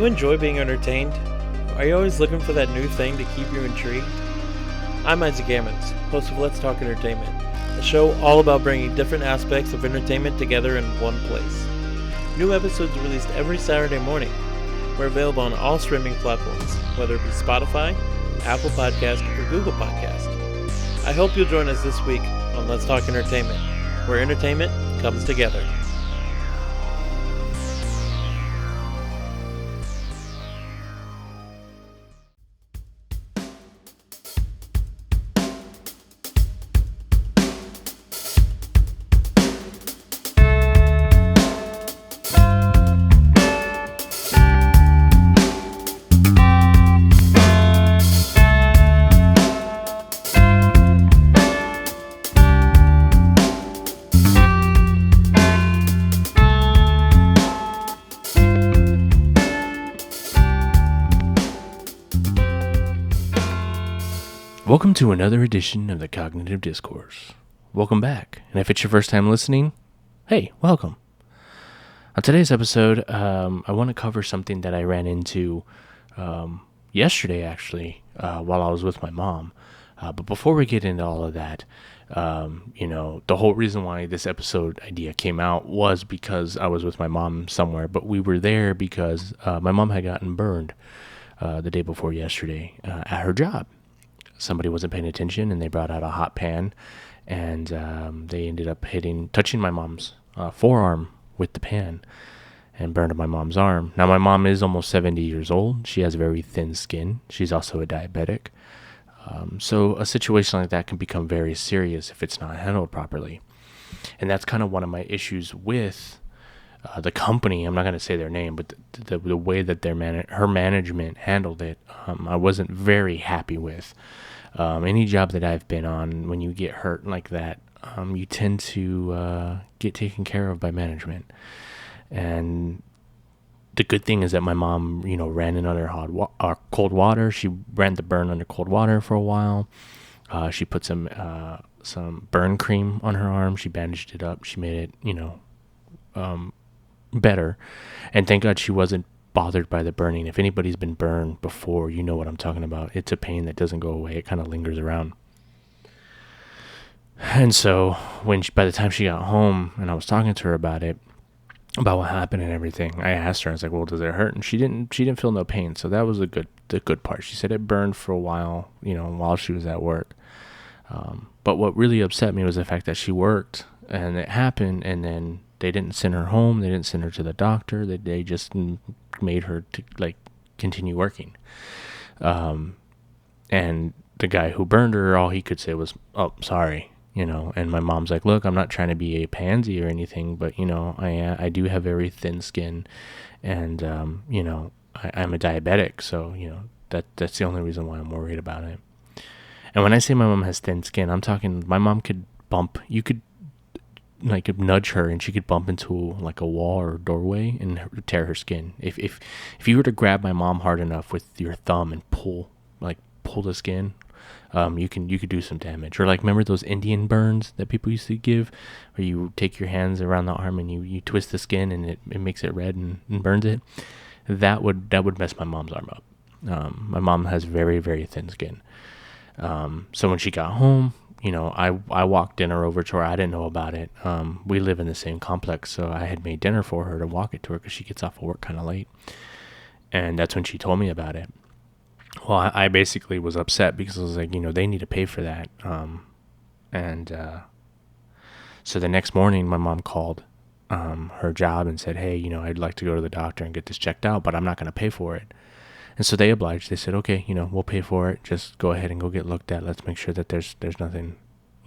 you enjoy being entertained? Are you always looking for that new thing to keep you intrigued? I'm Isaac Ammons, host of Let's Talk Entertainment, a show all about bringing different aspects of entertainment together in one place. New episodes released every Saturday morning. We're available on all streaming platforms, whether it be Spotify, Apple Podcast, or Google Podcast. I hope you'll join us this week on Let's Talk Entertainment, where entertainment comes together. Welcome to another edition of the Cognitive Discourse. Welcome back, and if it's your first time listening, hey, welcome. On today's episode, I want to cover something that I ran into yesterday, actually, while I was with my mom. But before we get into all of that, the whole reason why this episode idea came out was because I was with my mom somewhere, but we were there because my mom had gotten burned the day before yesterday at her job. Somebody wasn't paying attention, and they brought out a hot pan, and they ended up touching my mom's forearm with the pan and burned my mom's arm. Now, my mom is almost 70 years old. She has very thin skin. She's also a diabetic. So a situation like that can become very serious if it's not handled properly. And that's kind of one of my issues with the company. I'm not going to say their name, but the way that her management handled it, I wasn't very happy with. Any job that I've been on, when you get hurt like that, you tend to get taken care of by management. And the good thing is that my mom, ran in under cold water. She ran the burn under cold water for a while. She put some burn cream on her arm. She bandaged it up. She made it, better. And thank God she wasn't bothered by the burning. If anybody's been burned before, you know what I'm talking about. It's a pain that doesn't go away. It kind of lingers around. And so by the time she got home and I was talking to her about what happened and everything, I asked her, I was like, well, does it hurt? And she didn't feel no pain. So that was the good part. She said it burned for a while, while she was at work. But what really upset me was the fact that she worked and it happened, and then they didn't send her home. They didn't send her to the doctor. They just made her to continue working. And the guy who burned her, all he could say was, "Oh, sorry," And my mom's like, "Look, I'm not trying to be a pansy or anything, but I do have very thin skin, and I'm a diabetic, so that's the only reason why I'm worried about it." And when I say my mom has thin skin, I'm talking my mom could bump. You could nudge her and she could bump into a wall or doorway and tear her skin. If you were to grab my mom hard enough with your thumb and pull the skin, you could do some damage. Or remember those Indian burns that people used to give, where you take your hands around the arm and you twist the skin and it makes it red and burns it. That would mess my mom's arm up. My mom has very, very thin skin. So when she got home, I walked dinner over to her. I didn't know about it. We live in the same complex, so I had made dinner for her to walk it to her because she gets off of work kind of late. And that's when she told me about it. Well, I basically was upset because I was like, they need to pay for that. So the next morning, my mom called her job and said, "Hey, I'd like to go to the doctor and get this checked out, but I'm not going to pay for it." And so they obliged. They said, "Okay, we'll pay for it. Just go ahead and go get looked at. Let's make sure that there's nothing,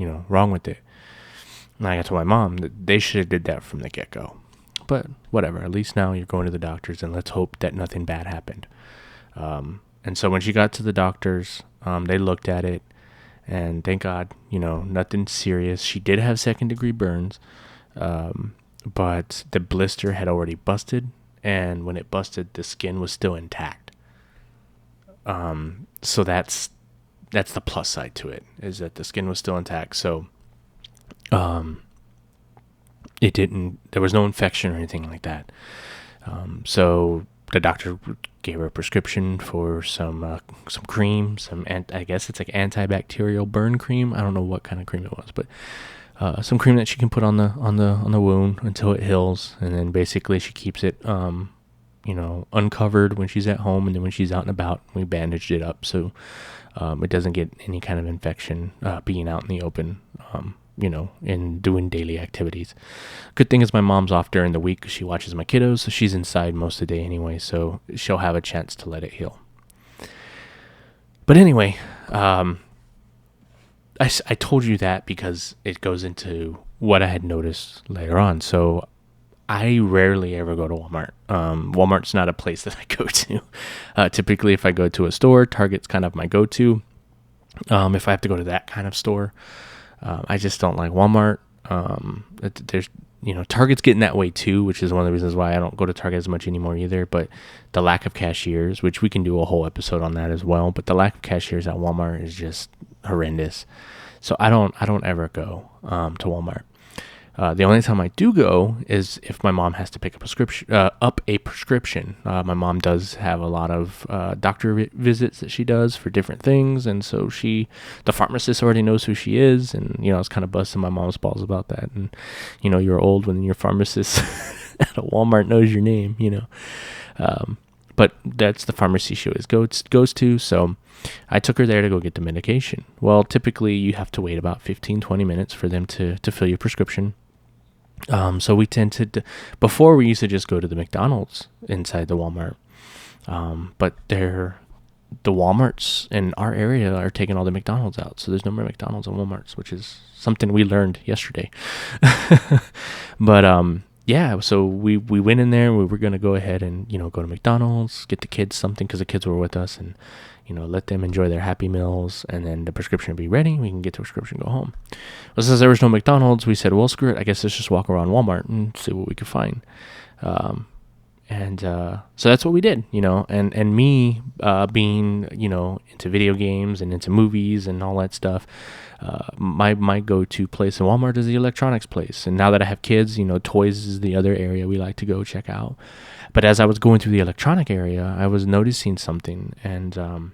wrong with it." And I got to my mom that they should have did that from the get-go. But whatever. At least now you're going to the doctors, and let's hope that nothing bad happened. And so when she got to the doctors, they looked at it, and thank God, nothing serious. She did have second-degree burns, but the blister had already busted, and when it busted, the skin was still intact. So that's the plus side to it, is that the skin was still intact. So, there was no infection or anything like that. So the doctor gave her a prescription for some cream, I guess it's like antibacterial burn cream. I don't know what kind of cream it was, but some cream that she can put on the wound until it heals, and then basically she keeps it uncovered when she's at home, and then when she's out and about, we bandaged it up so it doesn't get any kind of infection being out in the open, and doing daily activities. Good thing is my mom's off during the week because she watches my kiddos, so she's inside most of the day anyway, so she'll have a chance to let it heal. But anyway, I told you that because it goes into what I had noticed later on. So I rarely ever go to Walmart. Walmart's not a place that I go to. Typically, if I go to a store, Target's kind of my go-to. If I have to go to that kind of store, I just don't like Walmart. There's, Target's getting that way too, which is one of the reasons why I don't go to Target as much anymore either. But the lack of cashiers, which we can do a whole episode on that as well. But the lack of cashiers at Walmart is just horrendous. So I don't ever go to Walmart. The only time I do go is if my mom has to pick up a prescription. My mom does have a lot of doctor visits that she does for different things, and so the pharmacist already knows who she is, and I was kind of busting my mom's balls about that. And you're old when your pharmacist at a Walmart knows your name, but that's the pharmacy she always goes to. So I took her there to go get the medication. Well, typically you have to wait about 15-20 minutes for them to fill your prescription. So we before we used to just go to the McDonald's inside the Walmart. But the Walmarts in our area are taking all the McDonald's out. So there's no more McDonald's and Walmarts, which is something we learned yesterday. But, yeah, so we went in there. We were going to go ahead and, go to McDonald's, get the kids something because the kids were with us, and, let them enjoy their Happy Meals, and then the prescription will be ready. We can get the prescription and go home. Well, since there was no McDonald's, we said, well, screw it. I guess let's just walk around Walmart and see what we could find. So that's what we did, and me, being, into video games and into movies and all that stuff, my go-to place in Walmart is the electronics place. And now that I have kids, toys is the other area we like to go check out. But as I was going through the electronic area, I was noticing something, and,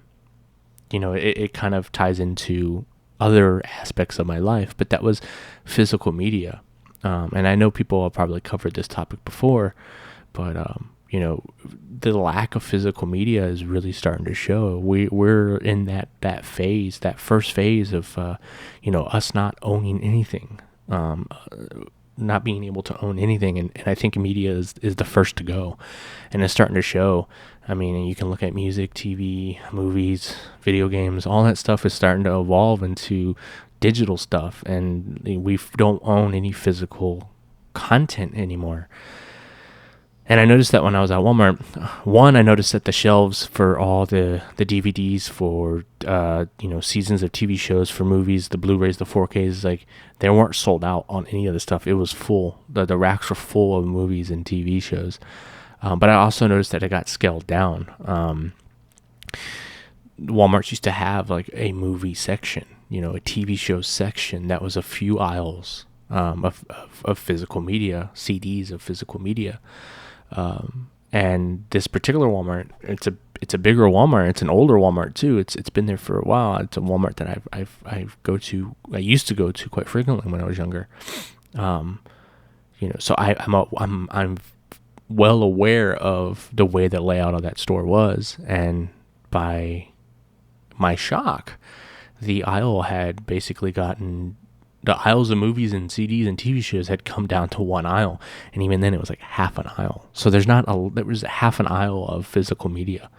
it kind of ties into other aspects of my life, but that was physical media. And I know people have probably covered this topic before, but, the lack of physical media is really starting to show. We're in that phase, that first phase of, us not owning anything, not being able to own anything. And I think media is the first to go, and it's starting to show. I mean, you can look at music, TV, movies, video games, all that stuff is starting to evolve into digital stuff, and we don't own any physical content anymore. And I noticed that when I was at Walmart, I noticed that the shelves for all the DVDs for, seasons of TV shows, for movies, the Blu-rays, the 4Ks, like, they weren't sold out on any of the stuff. It was full. The racks were full of movies and TV shows. But I also noticed that it got scaled down. Walmart used to have, like, a movie section, a TV show section that was a few aisles of physical media, CDs of physical media. And this particular Walmart, it's a bigger Walmart. It's an older Walmart too. It's been there for a while. It's a Walmart that I used to go to quite frequently when I was younger. So I'm well aware of the way the layout of that store was, and by my shock, the aisle had basically the aisles of movies and CDs and TV shows had come down to one aisle, and even then it was like half an aisle. So there was half an aisle of physical media.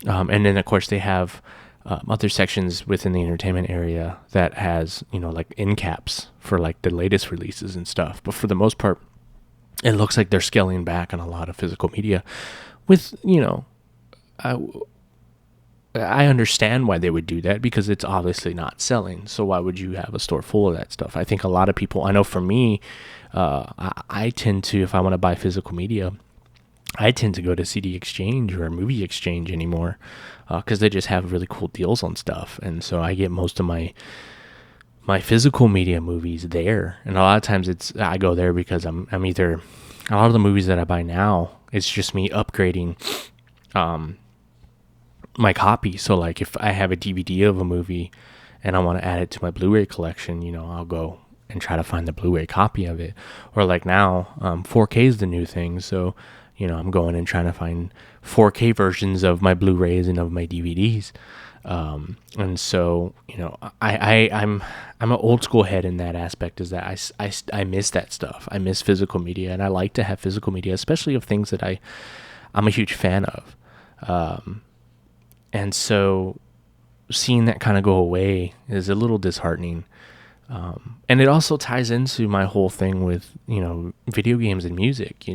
And then of course they have other sections within the entertainment area that has, like end caps for like the latest releases and stuff. But for the most part, it looks like they're scaling back on a lot of physical media with, I understand why they would do that, because it's obviously not selling. So why would you have a store full of that stuff? I think a lot of people, I know for me, I tend to, if I want to buy physical media, I tend to go to CD Exchange or Movie Exchange anymore, because they just have really cool deals on stuff. And so I get most of my physical media movies there. And a lot of times I go there because I'm either a lot of the movies that I buy now, it's just me upgrading my copy. So like if I have a DVD of a movie and I want to add it to my Blu-ray collection, I'll go and try to find the Blu-ray copy of it. Or like now, 4K is the new thing. So, I'm going and trying to find 4K versions of my Blu-rays and of my DVDs. And so, I'm an old school head in that aspect, is that I miss that stuff. I miss physical media, and I like to have physical media, especially of things that I'm a huge fan of. And so seeing that kind of go away is a little disheartening. And it also ties into my whole thing with, video games and music.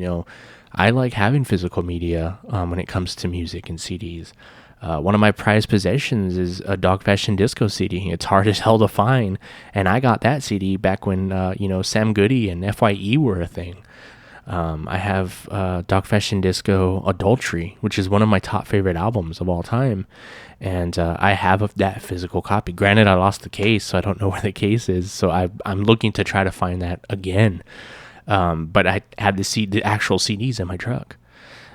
I like having physical media when it comes to music and CDs. One of my prized possessions is a Dog Fashion Disco CD. It's hard as hell to find, and I got that CD back when Sam Goody and FYE were a thing. I have Dog Fashion Disco Adultery, which is one of my top favorite albums of all time, and I have that physical copy. Granted, I lost the case, so I don't know where the case is, so I'm looking to try to find that again. But I had the actual CDs in my truck.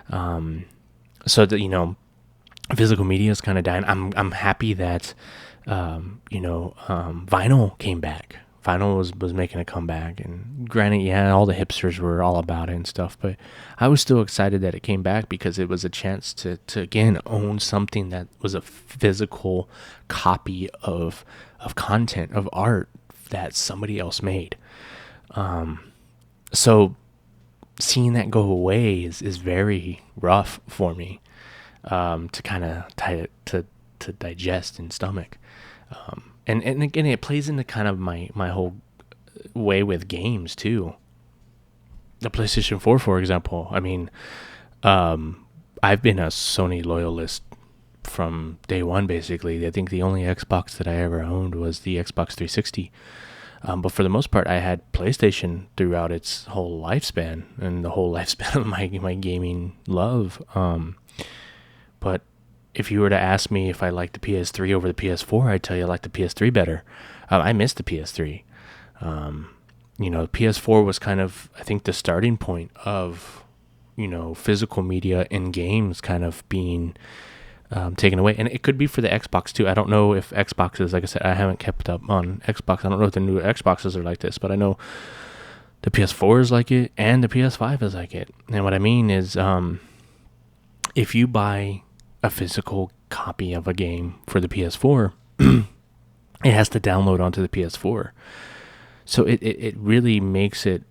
So that, physical media is kind of dying. I'm happy that vinyl came back. Vinyl was making a comeback, and granted, all the hipsters were all about it and stuff, but I was still excited that it came back because it was a chance to again own something that was a physical copy of content, of art that somebody else made. So seeing that go away is very rough for me, to kind of to digest and stomach. And again, it plays into kind of my whole way with games too. The PlayStation 4, for example. I mean, I've been a Sony loyalist from day one, basically. I think the only Xbox that I ever owned was the Xbox 360. But for the most part, I had PlayStation throughout its whole lifespan and the whole lifespan of my gaming love. But if you were to ask me if I like the PS3 over the PS4, I'd tell you I like the PS3 better. I miss the PS3. The PS4 was kind of, I think, the starting point of, physical media in games kind of being taken away. And it could be for the Xbox too. I don't know if Xboxes, like I said, I haven't kept up on Xbox. I don't know if the new Xboxes are like this, but I know the PS4 is like it and the PS5 is like it. And what I mean is, if you buy a physical copy of a game for the PS4, it has to download onto the PS4. So it really makes it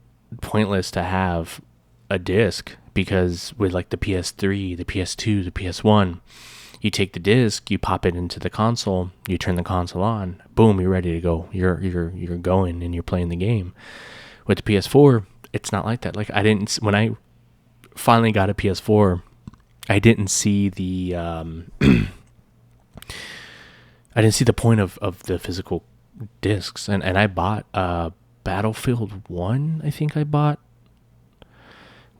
pointless to have a disc, because with like the PS3, the PS2, the PS1, you take the disc, you pop it into the console, you turn the console on, boom, you're ready to go. You're going and you're playing the game. With the PS4, it's not like that. Like when I finally got a PS4, I didn't see the point of the physical discs, and I bought Battlefield 1, I think I bought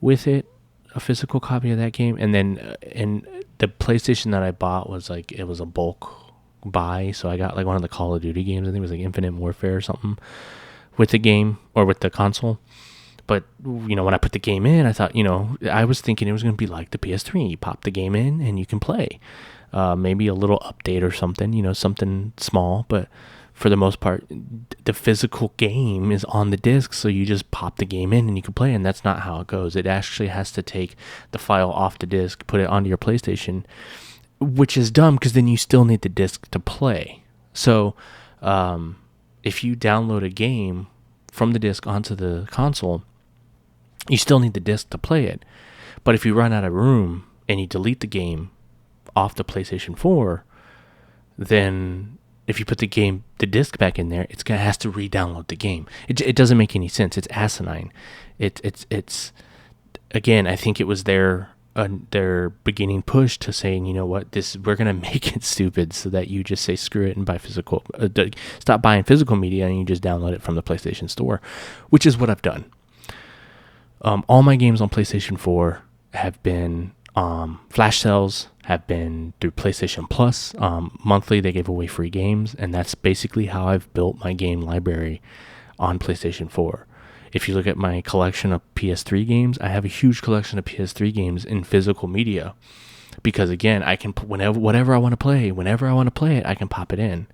with it, a physical copy of that game, and then and the PlayStation that I bought was like, it was a bulk buy, so I got like one of the Call of Duty games. I think it was like Infinite Warfare or something with the game, or with the console. But, when I put the game in, I thought, I was thinking it was going to be like the PS3. You pop the game in and you can play. Maybe a little update or something, something small. But for the most part, the physical game is on the disc, so you just pop the game in and you can play. And that's not how it goes. It actually has to take the file off the disc, put it onto your PlayStation, which is dumb because then you still need the disc to play. So if you download a game from the disc onto the console, you still need the disc to play it. But if you run out of room and you delete the game off the PlayStation 4, then if you put the disc back in there, it has to re-download the game. It doesn't make any sense. It's asinine. It's again, I think it was their beginning push to saying, we're gonna make it stupid so that you just say screw it and buy physical. Stop buying physical media and you just download it from the PlayStation Store, which is what I've done. All my games on PlayStation 4 have been flash sales, have been through PlayStation Plus. Monthly, they gave away free games, and that's basically how I've built my game library on PlayStation 4. if you look at my collection of PS3 games, I have a huge collection of PS3 games in physical media, because again, I can whatever I want to play, whenever I want to play it, I can pop it in.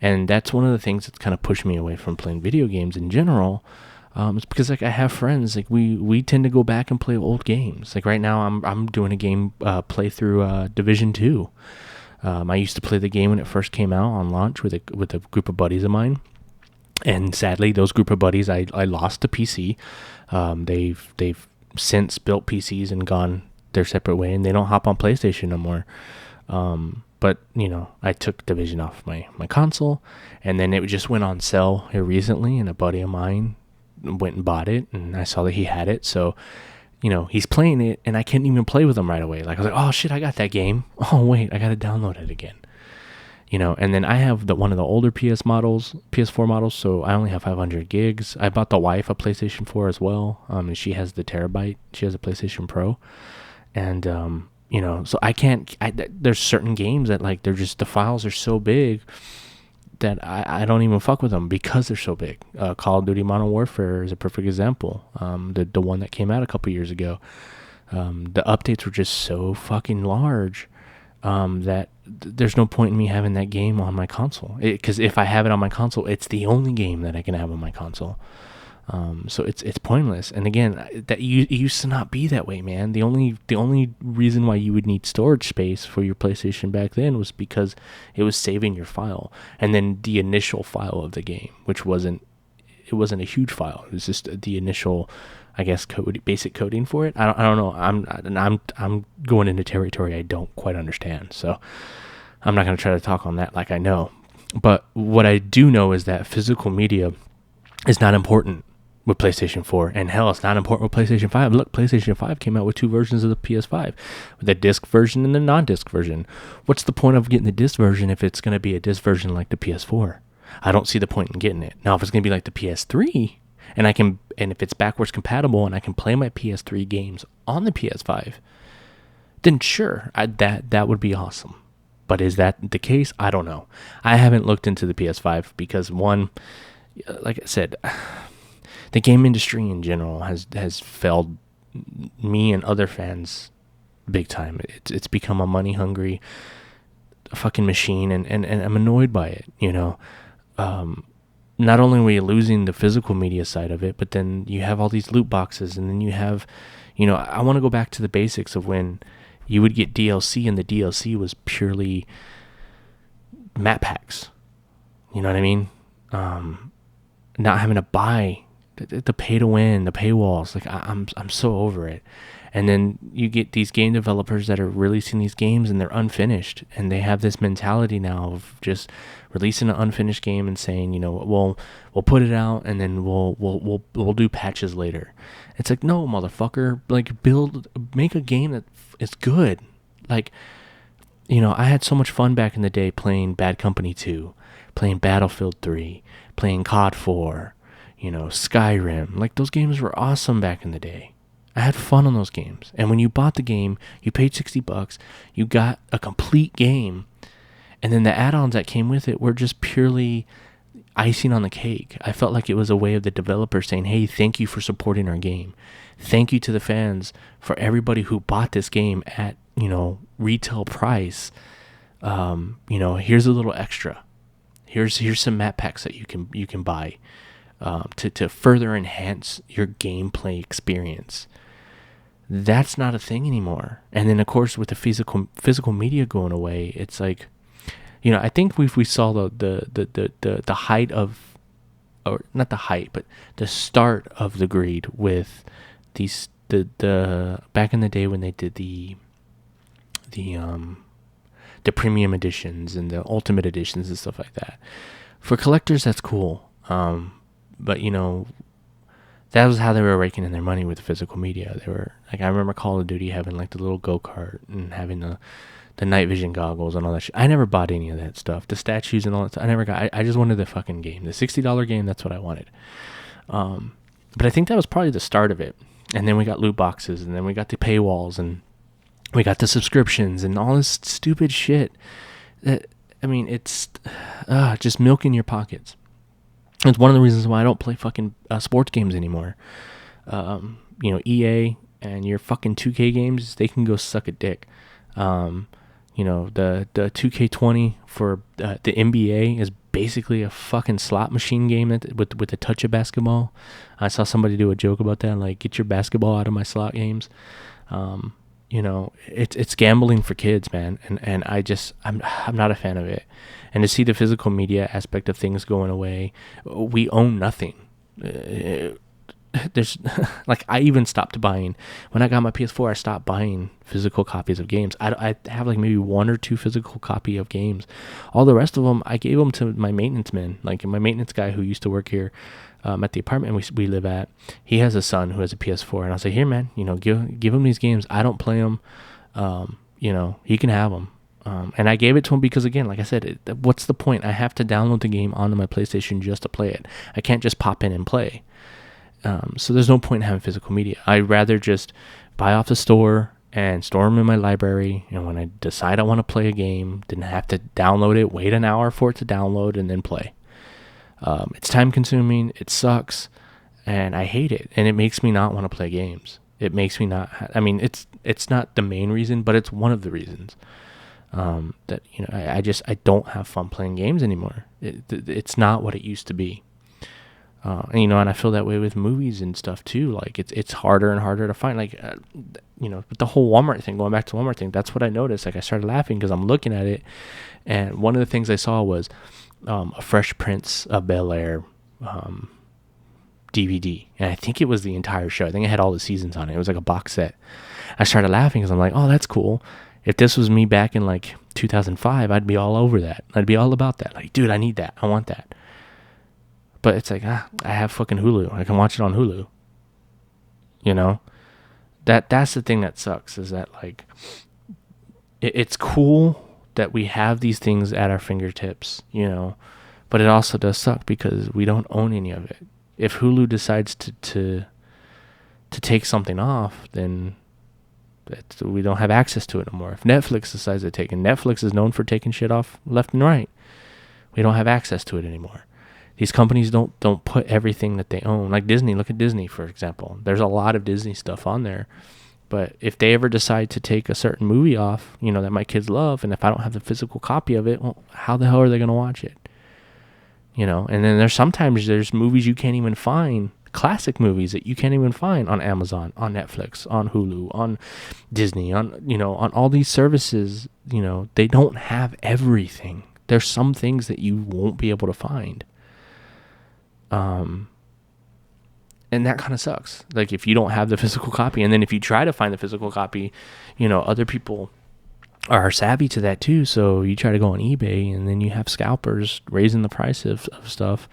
And that's one of the things that's kind of pushed me away from playing video games in general. It's because like I have friends, like we tend to go back and play old games. Like right now, I'm doing a game playthrough Division 2. I used to play the game when it first came out on launch with a group of buddies of mine, and sadly, those group of buddies I lost to PC. They've since built PCs and gone their separate way, and they don't hop on PlayStation no more. But, I took Division off my console, and then it just went on sale here recently, and a buddy of mine went and bought it, and I saw that he had it, so, he's playing it, and I can't even play with him right away. Like, I was like, oh, shit, I got that game. Oh, wait, I got to download it again. And then I have one of the older PS4 models, so I only have 500 gigs. I bought the wife a PlayStation 4 as well, and she has the terabyte. She has a PlayStation Pro, and, so I can't, there's certain games that, like, they're just, the files are so big that I don't even fuck with them because they're so big. Call of Duty Modern Warfare is a perfect example. The one that came out a couple years ago, the updates were just so fucking large that there's no point in me having that game on my console. Because if I have it on my console, it's the only game that I can have on my console. So it's pointless. And again, it used to not be that way, man. The only reason why you would need storage space for your PlayStation back then was because it was saving your file, and then the initial file of the game, which wasn't a huge file. It was just the initial, I guess, basic coding for it. I don't know. I'm going into territory I don't quite understand, so I'm not going to try to talk on that like I know. But what I do know is that physical media is not important with PlayStation 4, and hell, it's not important with PlayStation 5. Look, PlayStation 5 came out with 2 versions of the PS5, with the disc version and the non-disc version. What's the point of getting the disc version if it's going to be a disc version like the PS4? I don't see the point in getting it. Now, if it's going to be like the PS3, and if it's backwards compatible and I can play my PS3 games on the PS5, then sure, that would be awesome. But is that the case? I don't know. I haven't looked into the PS5 because, one, like I said, the game industry in general has failed me and other fans big time. It's become a money hungry fucking machine, and I'm annoyed by it. Not only are we losing the physical media side of it, but then you have all these loot boxes, and then you have, I want to go back to the basics of when you would get DLC, and the DLC was purely map packs. You know what I mean? Not having to buy the pay to win, the paywalls. Like I'm so over it. And then you get these game developers that are releasing these games and they're unfinished, and they have this mentality now of just releasing an unfinished game and saying, we'll put it out and then we'll do patches later. It's like, no, motherfucker, like make a game that is good. Like, I had so much fun back in the day playing Bad Company 2, playing Battlefield 3, playing COD 4, Skyrim. Like, those games were awesome back in the day. I had fun on those games. And when you bought the game, you paid $60, you got a complete game, and then the add-ons that came with it were just purely icing on the cake. I felt like it was a way of the developer saying, hey, thank you for supporting our game. Thank you to the fans for everybody who bought this game at, retail price. Here's a little extra. Here's some map packs that you can buy to further enhance your gameplay experience. That's not a thing anymore. And then, of course, with the physical media going away, it's like, I think we saw the height of, or not the height, but the start of the greed with these the back in the day when they did the premium editions and the ultimate editions and stuff like that. For collectors, that's cool. But that was how they were raking in their money with the physical media. They were like, I remember Call of Duty having like the little go-kart and having the night vision goggles and all that shit. I never bought any of that stuff. The statues and all that stuff, I never got. I just wanted the fucking game. The $60 game, that's what I wanted. But I think that was probably the start of it. And then we got loot boxes, and then we got the paywalls, and we got the subscriptions and all this stupid shit. It's just milking your pockets. It's one of the reasons why I don't play fucking sports games anymore. EA and your fucking 2K games, they can go suck a dick. The 2K20 for the NBA is basically a fucking slot machine game with a touch of basketball. I saw somebody do a joke about that, like, get your basketball out of my slot games. It's gambling for kids, man, and I'm not a fan of it. And to see the physical media aspect of things going away, we own nothing. There's like, I even stopped buying when I got my PS4. I stopped buying physical copies of games. I have like maybe 1 or 2 physical copy of games. All the rest of them, I gave them to my maintenance man, like my maintenance guy who used to work here at the apartment we live at. He has a son who has a PS4, and I was like, here, man, give him these games. I don't play them. He can have them. And I gave it to him because, again, like I said, what's the point? I have to download the game onto my PlayStation just to play it. I can't just pop in and play. So there's no point in having physical media. I'd rather just buy off the store and store them in my library. And when I decide I want to play a game, didn't have to download it, wait an hour for it to download, and then play. It's time consuming. It sucks, and I hate it. And it makes me not want to play games. It makes me not. It's not the main reason, but it's one of the reasons. I don't have fun playing games anymore. It's not what it used to be. And I feel that way with movies and stuff too. Like, it's harder and harder to find. Like, with the whole Walmart thing, going back to the Walmart thing, that's what I noticed. Like, I started laughing because I'm looking at it, and one of the things I saw was a Fresh Prince of Bel-Air DVD, and I think it was the entire show. I think it had all the seasons on it. It was like a box set. I started laughing because I'm like, oh, that's cool. If this was me back in like 2005, I'd be all over that. I'd be all about that. Like, dude, I need that. I want that. But it's like, I have fucking Hulu. I can watch it on Hulu. That's the thing that sucks, is that, like, it's cool that we have these things at our fingertips, but it also does suck because we don't own any of it. If Hulu decides to take something off, then we don't have access to it anymore. If Netflix decides to take it, Netflix is known for taking shit off left and right. We don't have access to it anymore. These companies don't put everything that they own. Like Disney, look at Disney, for example. There's a lot of Disney stuff on there. But if they ever decide to take a certain movie off, that my kids love, and if I don't have the physical copy of it, well, how the hell are they going to watch it? And then there's movies you can't even find, classic movies that you can't even find on Amazon, on Netflix, on Hulu, on Disney, on all these services. They don't have everything. There's some things that you won't be able to find. And that kind of sucks. Like, if you don't have the physical copy, and then if you try to find the physical copy, other people are savvy to that too. So you try to go on eBay, and then you have scalpers raising the price of stuff,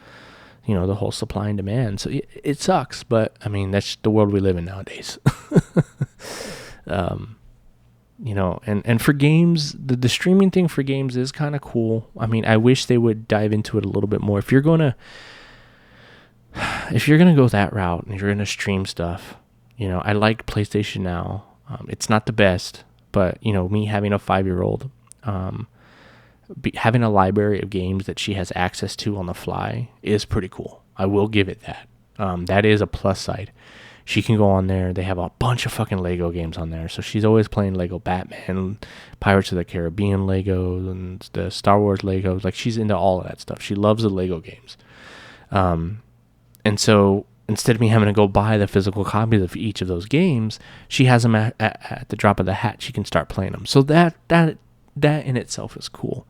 the whole supply and demand. So it sucks, but that's the world we live in nowadays. And for games, the streaming thing for games is kind of cool. I wish they would dive into it a little bit more. If you're going to go that route and you're going to stream stuff, I like PlayStation Now. It's not the best, but, me having a 5-year-old, having a library of games that she has access to on the fly is pretty cool. I will give it that. That is a plus side. She can go on there. They have a bunch of fucking Lego games on there. So she's always playing Lego Batman, Pirates of the Caribbean Legos, and the Star Wars Legos. Like, she's into all of that stuff. She loves the Lego games. And so instead of me having to go buy the physical copies of each of those games, she has them at the drop of the hat. She can start playing them. So that in itself is cool.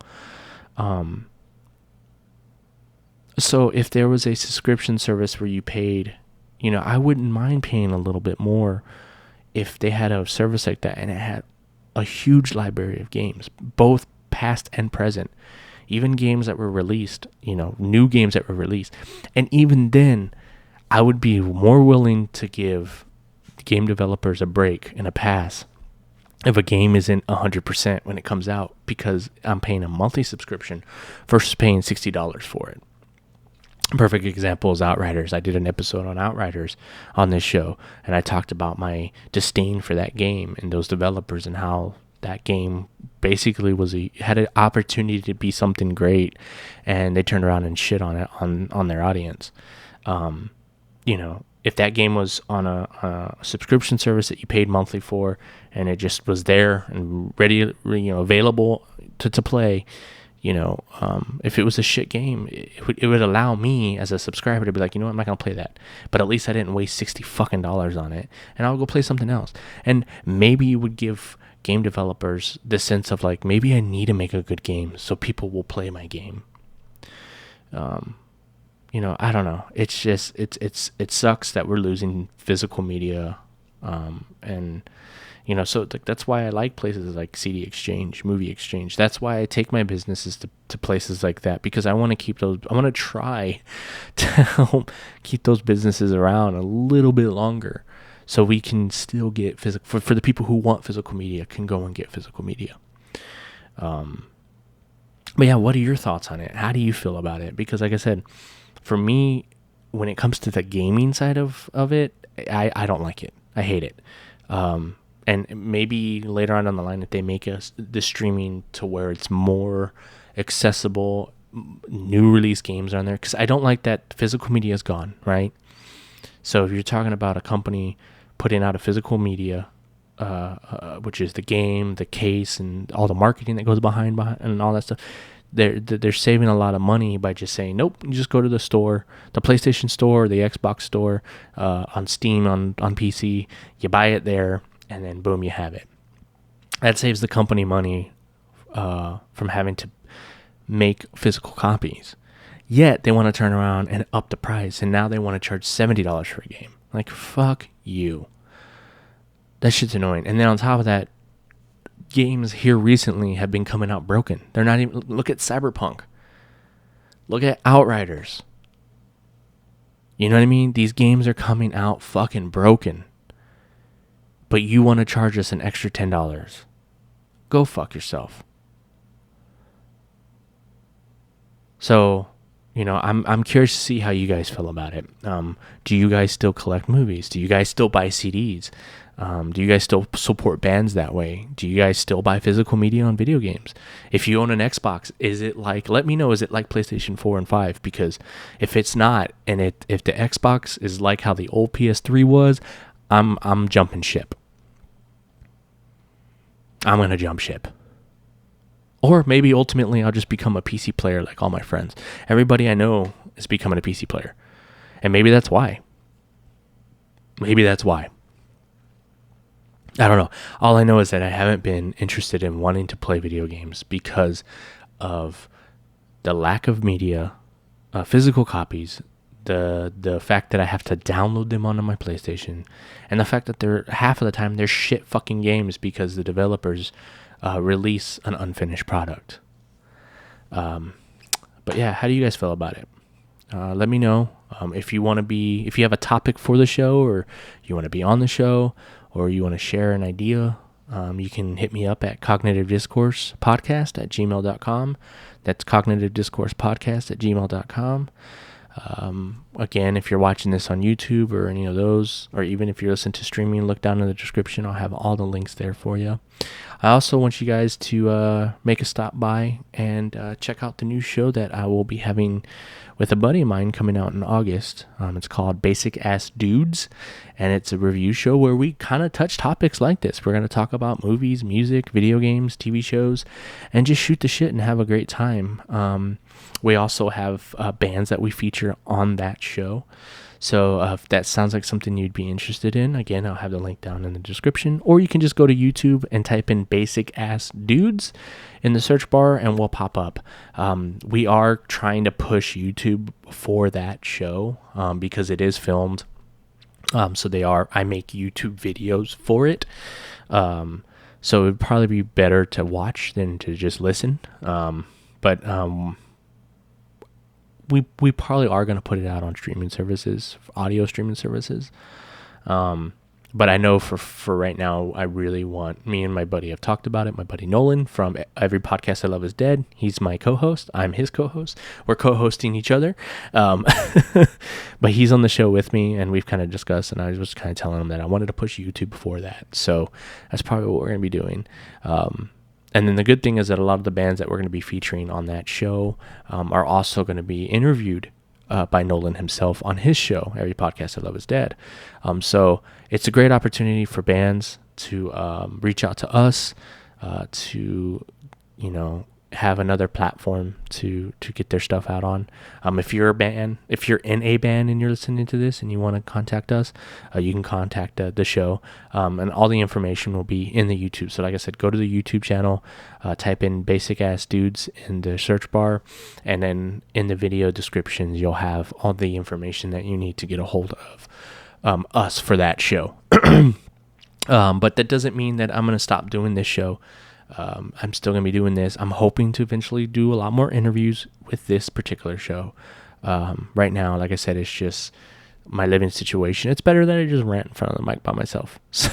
So if there was a subscription service where you paid, I wouldn't mind paying a little bit more if they had a service like that, and it had a huge library of games, both past and present. Even games that were released, new games that were released. And even then, I would be more willing to give game developers a break and a pass if a game isn't 100% when it comes out, because I'm paying a monthly subscription versus paying $60 for it. A perfect example is Outriders. I did an episode on Outriders on this show, and I talked about my disdain for that game and those developers and how that game basically had an opportunity to be something great, and they turned around and shit on it on their audience. If that game was on a subscription service that you paid monthly for, and it just was there and ready, available to play, if it was a shit game, it would allow me as a subscriber to be like, I'm not gonna play that, but at least I didn't waste $60 on it, and I'll go play something else. And maybe you would give game developers the sense of like, maybe I need to make a good game so people will play my game. I don't know. It's just it sucks that we're losing physical media, and so that's why I like places like CD Exchange, Movie Exchange. That's why I take my businesses to places like that, because I want to keep those. I want to try to help keep those businesses around a little bit longer, so we can still get physical. For the people who want physical media, can go and get physical media. But yeah, what are your thoughts on it? How do you feel about it? Because like I said, for me, when it comes to the gaming side of it, I don't like it. I hate it. And maybe later on down the line, if they make the streaming to where it's more accessible, new release games are on there, because I don't like that physical media is gone, right? So if you're talking about a company putting out a physical media, which is the game, the case, and all the marketing that goes behind and all that stuff, they're saving a lot of money by just saying, nope, you just go to the store, the PlayStation store, the Xbox store, on Steam, on PC, you buy it there, and then boom, you have it. That saves the company money from having to make physical copies. Yet they want to turn around and up the price, and now they want to charge $70 for a game. Like, fuck you. That shit's annoying. And then on top of that, games here recently have been coming out broken. They're not even... Look at Cyberpunk. Look at Outriders. You know what I mean? These games are coming out fucking broken. But you want to charge us an extra $10. Go fuck yourself. So, I'm curious to see how you guys feel about it. Do you guys still collect movies? Do you guys still buy CDs? Do you guys still support bands that way? Do you guys still buy physical media on video games? If you own an Xbox, let me know, is it like PlayStation 4 and 5? Because if it's not, and if the Xbox is like how the old PS3 was, I'm jumping ship. I'm going to jump ship. Or maybe ultimately I'll just become a PC player like all my friends. Everybody I know is becoming a PC player. And maybe that's why. I don't know. All I know is that I haven't been interested in wanting to play video games because of the lack of media, physical copies, the fact that I have to download them onto my PlayStation, and the fact that half of the time they're shit fucking games because the developers release an unfinished product. But yeah, how do you guys feel about it? Let me know if you have a topic for the show, or you want to be on the show, or you want to share an idea. You can hit me up at cognitivediscoursepodcast@gmail.com. That's cognitivediscoursepodcast@gmail.com. Again, if you're watching this on YouTube or any of those, or even if you're listening to streaming, look down in the description. I'll have all the links there for you. I also want you guys to make a stop by and check out the new show that I will be having with a buddy of mine coming out in August. It's called Basic Ass Dudes, and it's a review show where we kind of touch topics like this. We're going to talk about movies, music, video games, TV shows, and just shoot the shit and have a great time. We also have bands that we feature on that show. So if that sounds like something you'd be interested in, again, I'll have the link down in the description. Or you can just go to YouTube and type in Basic Ass Dudes in the search bar and we'll pop up. We are trying to push YouTube for that show because it is filmed. So I make YouTube videos for it. So it would probably be better to watch than to just listen. But we probably are going to put it out on streaming services, audio streaming services. But I know for right now, I really want, me and my buddy have talked about it. My buddy Nolan from Every Podcast I Love Is Dead. He's my co-host. I'm his co-host. We're co-hosting each other. But he's on the show with me, and we've kind of discussed, and I was kind of telling him that I wanted to push YouTube before that. So that's probably what we're going to be doing. And then the good thing is that a lot of the bands that we're going to be featuring on that show are also going to be interviewed by Nolan himself on his show, Every Podcast I Love Is Dead. So it's a great opportunity for bands to reach out to us, to, have another platform to get their stuff out on. If you're a band, if you're in a band and you're listening to this and you want to contact us, you can contact the show, and all the information will be in the YouTube. So like I said, go to the YouTube channel, type in Basic Ass Dudes in the search bar, and then in the video descriptions you'll have all the information that you need to get a hold of us for that show. But that doesn't mean that I'm going to stop doing this show. I'm still going to be doing this. I'm hoping to eventually do a lot more interviews with this particular show. Right now, like I said, it's just my living situation. It's better that I just rant in front of the mic by myself. So,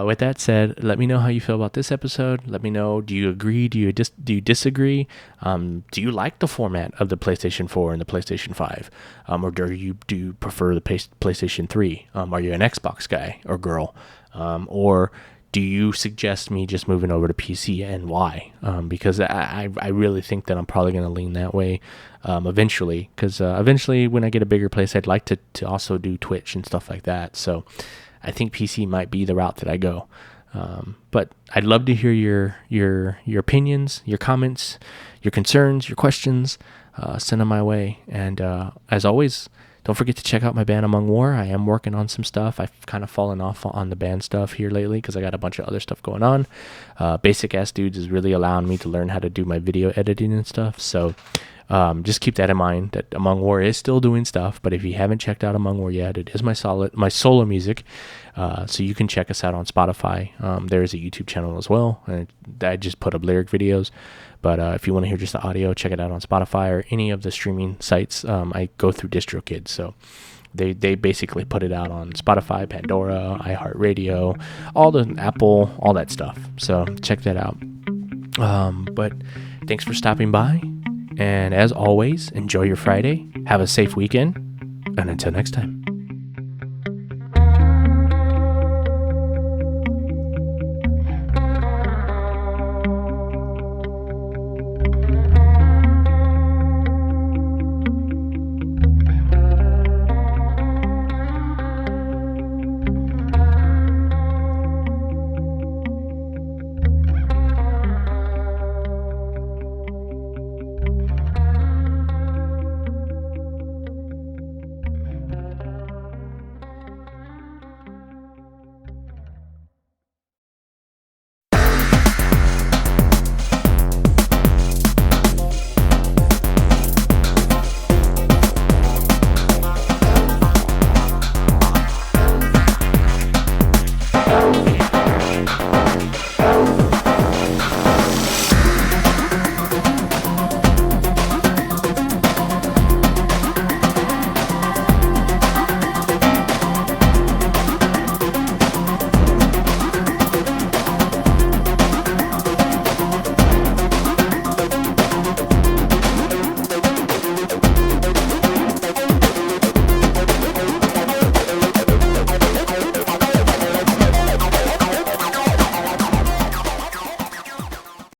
with that said, let me know how you feel about this episode. Let me know, do you agree? Do you disagree? Do you like the format of the PlayStation 4 and the PlayStation 5? Or do you prefer the PlayStation 3? Are you an Xbox guy or girl? Or do you suggest me just moving over to PC, and why? Because I really think that I'm probably going to lean that way eventually. Because eventually, when I get a bigger place, I'd like to also do Twitch and stuff like that. So I think PC might be the route that I go. But I'd love to hear your opinions, your comments, your concerns, your questions. Send them my way. And as always, don't forget to check out my band Among War. I am working on some stuff. I've kind of fallen off on the band stuff here lately because I got a bunch of other stuff going on. Basic Ass Dudes is really allowing me to learn how to do my video editing and stuff. So just keep that in mind, that Among War is still doing stuff. But if you haven't checked out Among War yet, it is my solo music. So you can check us out on Spotify. There is a YouTube channel as well. And I just put up lyric videos. But if you want to hear just the audio, check it out on Spotify or any of the streaming sites. I go through DistroKid, so they basically put it out on Spotify, Pandora, iHeartRadio, all the Apple, all that stuff. So check that out. But thanks for stopping by. And as always, enjoy your Friday. Have a safe weekend. And until next time.